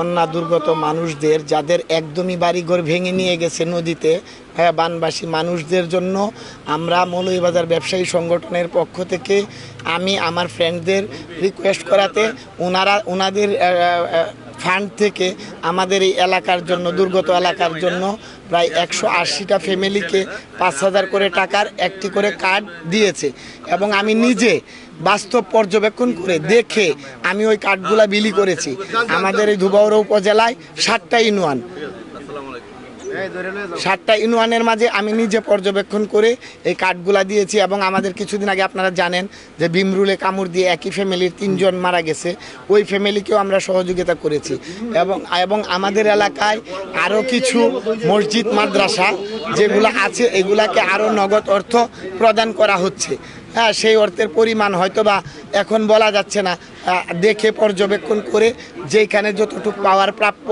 বন্যা দুর্গত মানুষদের যাদের একদমই বাড়িঘর ভেঙে নিয়ে গেছে নদীতে, বানবাসী মানুষদের জন্য আমরা মৌলভীবাজার ব্যবসায়ী সংগঠনের পক্ষ থেকে আমি আমার ফ্রেন্ডদের রিকোয়েস্ট করাতে ওনাদের ফান্ড থেকে আমাদের এই এলাকার জন্য, দুর্গত এলাকার জন্য প্রায় 180টা ফ্যামিলিকে 5,000 করে টাকার একটি করে কার্ড দিয়েছে। এবং আমি নিজে বাস্তব পর্যবেক্ষণ করে দেখে আমি ওই কার্ডগুলা বিলি করেছি। আমাদের এই ধুবাউড়া উপজেলায় 7টা ইউনিয়নের মাঝে আমি নিজে পর্যবেক্ষণ করে এই কার্ডগুলা দিয়েছি। এবং আমাদের কিছুদিন আগে আপনারা জানেন যে ভিমরুলে কামড় দিয়ে একই ফ্যামিলির 3 জন মারা গেছে, ওই ফ্যামিলিকেও আমরা সহযোগিতা করেছি। এবং আমাদের এলাকায় আরও কিছু মসজিদ মাদ্রাসা যেগুলো আছে এগুলাকে আরও নগদ অর্থ প্রদান করা হচ্ছে। সেই অর্থের পরিমাণ হয়তো বা এখন বলা যাচ্ছে না, দেখে পর্যবেক্ষণ করে যেখানে যতটুকু পাওয়ার প্রাপ্য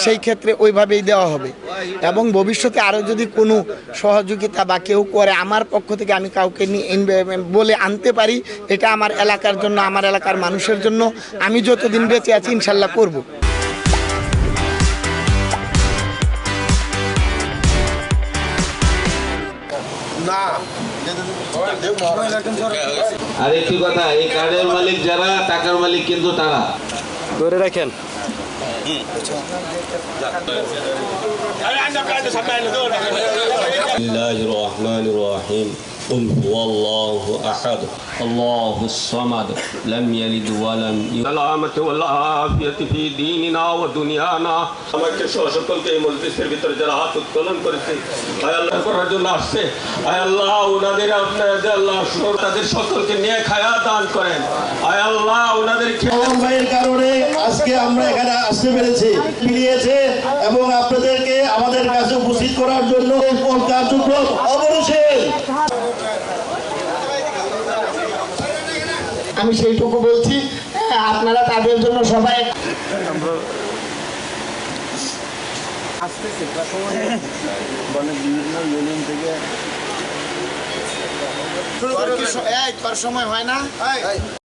সেই ক্ষেত্রে ওইভাবেই দেওয়া হবে। এবং ভবিষ্যতে আরও যদি কোনো সহযোগিতা বা কেউ করে আমার পক্ষ থেকে আমি কাউকে বলে আনতে পারি, এটা আমার এলাকার জন্য, আমার এলাকার মানুষের জন্য আমি যতদিন বেঁচে আছি ইনশাল্লাহ করব। আর একটি কথা, এই কার্ডের মালিক যারা, টাকার মালিক কিন্তু তারা। ধরে রাখেন। বিসমিল্লাহির রহমানির রহিম। قل هو الله أحد الله الصمد لم يلد ولم يولد سلامة والعافية في ديننا ودنيانا আমাকে সকলকে এই মজলিসের ভিতরে যারা হাত উত্তোলন করেছে আয় আল্লাহ করার জন্য আসছে, আয় আল্লাহ ওনাদের আপনাদের আল্লাহ তাদের সকলকে নিয়ে খায়া দান করেন। আয় আল্লাহ ওনাদেরকে ভাইয়ের কারণে আজকে আমরা এখানে আসতে পেরেছি, ফিরিয়েছে এবং আপনাদেরকে আমাদের কাছে উপস্থিত করার জন্য কার্যক্রম অবশ্যই। আমি সেইটুকু বলছি, আপনারা তাদের জন্য সবাই বিভিন্ন ইউনিয়ন থেকে সময় হয় না।